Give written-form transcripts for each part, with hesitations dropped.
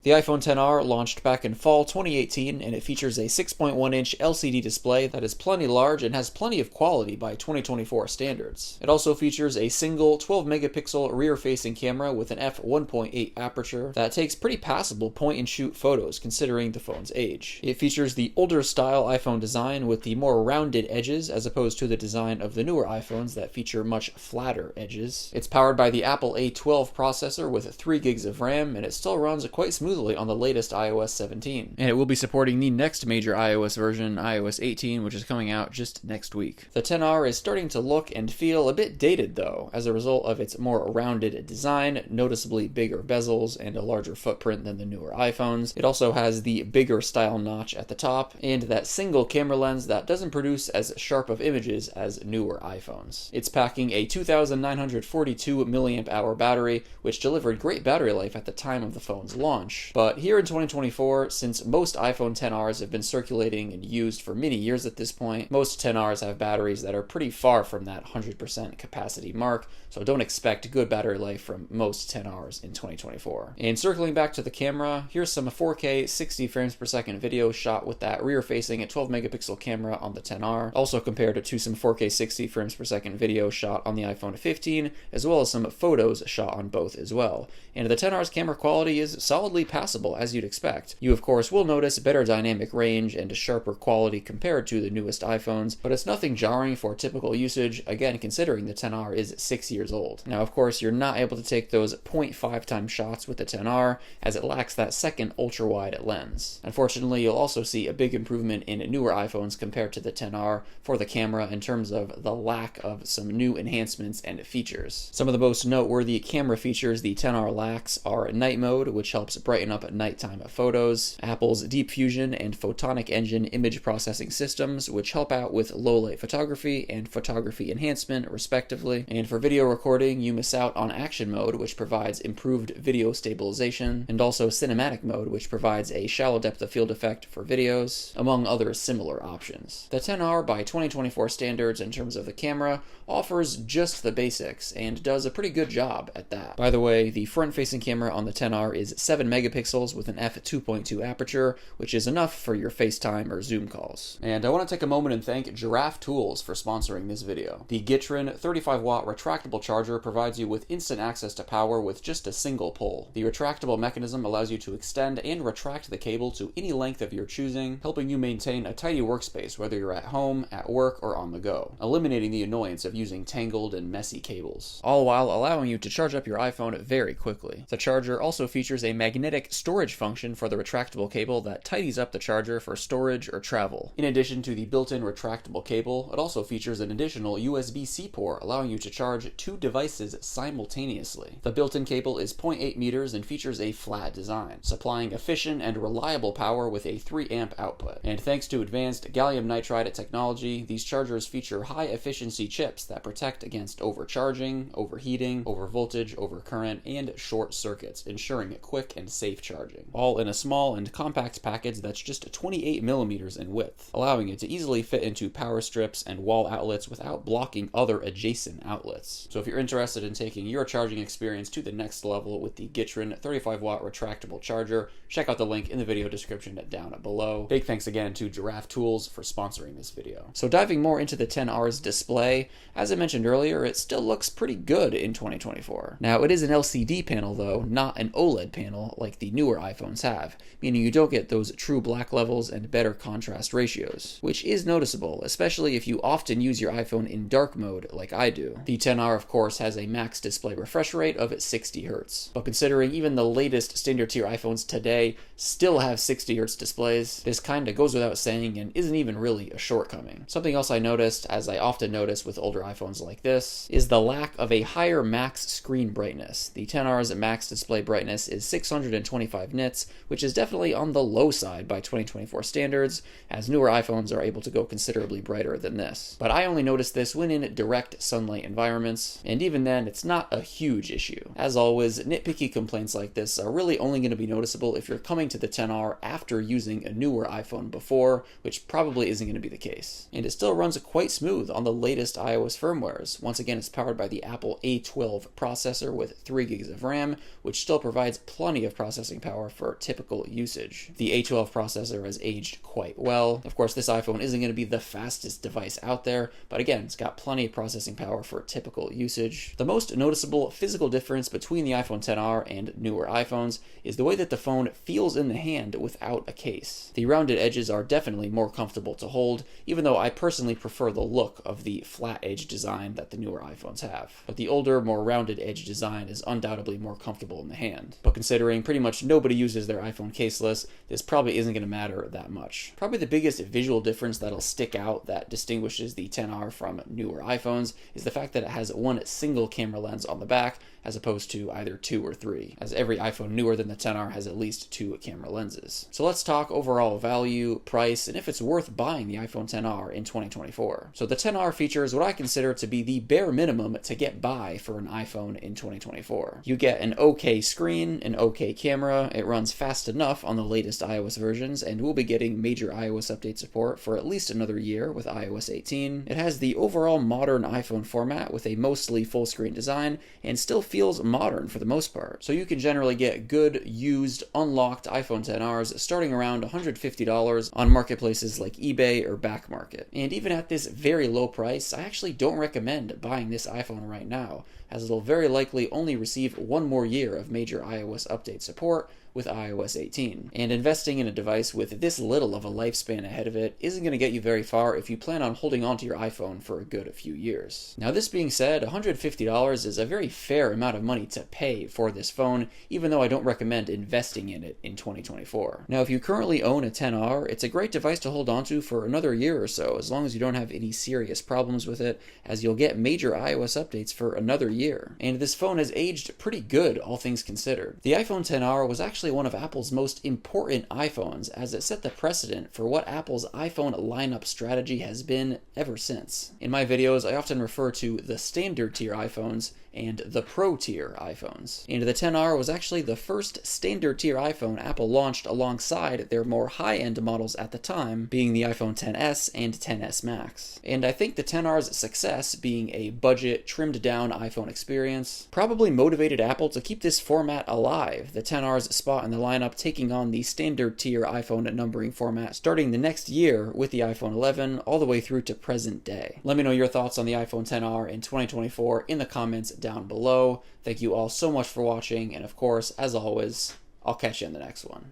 The iPhone XR launched back in fall 2018, and it features a 6.1-inch LCD display that is plenty large and has plenty of quality by 2024 standards. It also features a single 12-megapixel rear-facing camera with an f1.8 aperture that takes pretty passable point-and-shoot photos considering the phone's age. It features the older-style iPhone design with the more rounded edges as opposed to the design of the newer iPhones that feature much flatter edges. It's powered by the Apple A12 processor with 3 gigs of RAM, and it still runs quite smoothly on the latest iOS 17. And it will be supporting the next major iOS version, iOS 18, which is coming out just next week. The XR is starting to look and feel a bit dated though, as a result of its more rounded design, noticeably bigger bezels, and a larger footprint than the newer iPhones. It also has the bigger style notch at the top, and that single camera lens that doesn't produce as sharp of images as newer iPhones. It's packing a 2,942 milliamp hour battery, which delivered great battery life at the time of the phone's launch. But here in 2024, since most iPhone XRs have been circulating and used for many years at this point, most XRs have batteries that are pretty far from that 100% capacity mark, so don't expect good battery life from most XRs in 2024. And circling back to the camera, here's some 4K 60 frames per second video shot with that rear-facing 12-megapixel camera on the XR, also compared to some 4K 60 frames per second video shot on the iPhone 15, as well as some photos shot on both as well. And the XR's camera quality is solidly passable, as you'd expect. You, of course, will notice better dynamic range and a sharper quality compared to the newest iPhones, but it's nothing jarring for typical usage, again, considering the XR is 6 years old. Now, of course, you're not able to take those 0.5 times shots with the XR, as it lacks that second ultra-wide lens. Unfortunately, you'll also see a big improvement in newer iPhones compared to the XR for the camera in terms of the lack of some new enhancements and features. Some of the most noteworthy camera features the XR lacks are night mode, which helps brighten up nighttime photos, Apple's Deep Fusion and Photonic Engine image processing systems, which help out with low-light photography and photography enhancement, respectively. And for video recording, you miss out on action mode, which provides improved video stabilization, and also cinematic mode, which provides a shallow depth of field effect for videos, among other similar options. The XR, by 2024 standards in terms of the camera, offers just the basics, and does a pretty good job at that. By the way, the front-facing camera on the XR is 7 megapixels with an f2.2 aperture, which is enough for your FaceTime or Zoom calls. And I want to take a moment and thank Giraffe Tools for sponsoring this video. The Gitrin 35-watt retractable charger provides you with instant access to power with just a single pull. The retractable mechanism allows you to extend and retract the cable to any length of your choosing, helping you maintain a tidy workspace whether you're at home, at work, or on the go, eliminating the annoyance of using tangled and messy cables, all while allowing you to charge up your iPhone very quickly. The charger also features a magnetic storage function for the retractable cable that tidies up the charger for storage or travel. In addition to the built-in retractable cable, it also features an additional USB-C port allowing you to charge 2 devices simultaneously. The built-in cable is 0.8 meters and features a flat design, supplying efficient and reliable power with a 3 amp output. And thanks to advanced gallium nitride technology, these chargers feature high-efficiency chips that protect against overcharging, overheating, overvoltage, overcurrent, and short circuits, ensuring quick and safe charging, all in a small and compact package that's just 28 millimeters in width, allowing it to easily fit into power strips and wall outlets without blocking other adjacent outlets. So if you're interested in taking your charging experience to the next level with the Gitrin 35-watt retractable charger, check out the link in the video description down below. Big thanks again to Giraffe Tools for sponsoring this video. So diving more into the XR's display, as I mentioned earlier, it still looks pretty good in 2024. Now, it is an LCD panel though, not an OLED panel like the newer iPhones have, meaning you don't get those true black levels and better contrast ratios, which is noticeable, especially if you often use your iPhone in dark mode like I do. The XR, of course, has a max display refresh rate of 60 Hz, but considering even the latest standard tier iPhones today still have 60 Hz displays, this kinda goes without saying and isn't even really a shortcoming. Something else I noticed, as I often notice with older iPhones like this, is the lack of a higher max screen brightness. The XR's max display brightness is 625 nits, which is definitely on the low side by 2024 standards, as newer iPhones are able to go considerably brighter than this. But I only noticed this when in direct sunlight environments, and even then, it's not a huge issue. As always, nitpicky complaints like this are really only going to be noticeable if you're coming to the XR after using a newer iPhone before, which probably isn't going to be the case. And it still runs quite smooth on the latest iOS firmwares. Once again, it's powered by the Apple A12 processor with 3 gigs of RAM, which still provides plenty of processing processing power for typical usage. The A12 processor has aged quite well. Of course, this iPhone isn't going to be the fastest device out there, but again, it's got plenty of processing power for typical usage. The most noticeable physical difference between the iPhone XR and newer iPhones is the way that the phone feels in the hand without a case. The rounded edges are definitely more comfortable to hold, even though I personally prefer the look of the flat edge design that the newer iPhones have. But the older, more rounded edge design is undoubtedly more comfortable in the hand. But considering pretty much nobody uses their iPhone caseless, this probably isn't going to matter that much. Probably the biggest visual difference that'll stick out that distinguishes the XR from newer iPhones is the fact that it has one single camera lens on the back, as opposed to either 2 or 3, as every iPhone newer than the XR has at least 2 camera lenses. So let's talk overall value, price, and if it's worth buying the iPhone XR in 2024. So the XR features what I consider to be the bare minimum to get by for an iPhone in 2024. You get an okay screen, an okay camera, it runs fast enough on the latest iOS versions, and we'll be getting major iOS update support for at least another year with iOS 18. It has the overall modern iPhone format with a mostly full screen design, and still feels modern for the most part. So you can generally get good, used, unlocked iPhone XRs starting around $150 on marketplaces like eBay or Backmarket. And even at this very low price, I actually don't recommend buying this iPhone right now, as it'll very likely only receive one more year of major iOS update support with iOS 18. And investing in a device with this little of a lifespan ahead of it isn't going to get you very far if you plan on holding onto your iPhone for a good few years. Now, this being said, $150 is a very fair amount of money to pay for this phone, even though I don't recommend investing in it in 2024. Now, if you currently own a XR, it's a great device to hold onto for another year or so, as long as you don't have any serious problems with it, as you'll get major iOS updates for another year. And this phone has aged pretty good, all things considered. The iPhone XR was actually one of Apple's most important iPhones, as it set the precedent for what Apple's iPhone lineup strategy has been ever since. In my videos, I often refer to the standard tier iPhones and the Pro tier iPhones. And the XR was actually the first standard tier iPhone Apple launched alongside their more high-end models at the time, being the iPhone XS and XS Max. And I think the XR's success, being a budget, trimmed down iPhone experience, probably motivated Apple to keep this format alive, the XR's spot in the lineup taking on the standard tier iPhone numbering format starting the next year with the iPhone 11 all the way through to present day. Let me know your thoughts on the iPhone XR in 2024 in the comments down below. Thank you all so much for watching, and of course, as always, I'll catch you in the next one.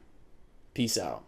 Peace out.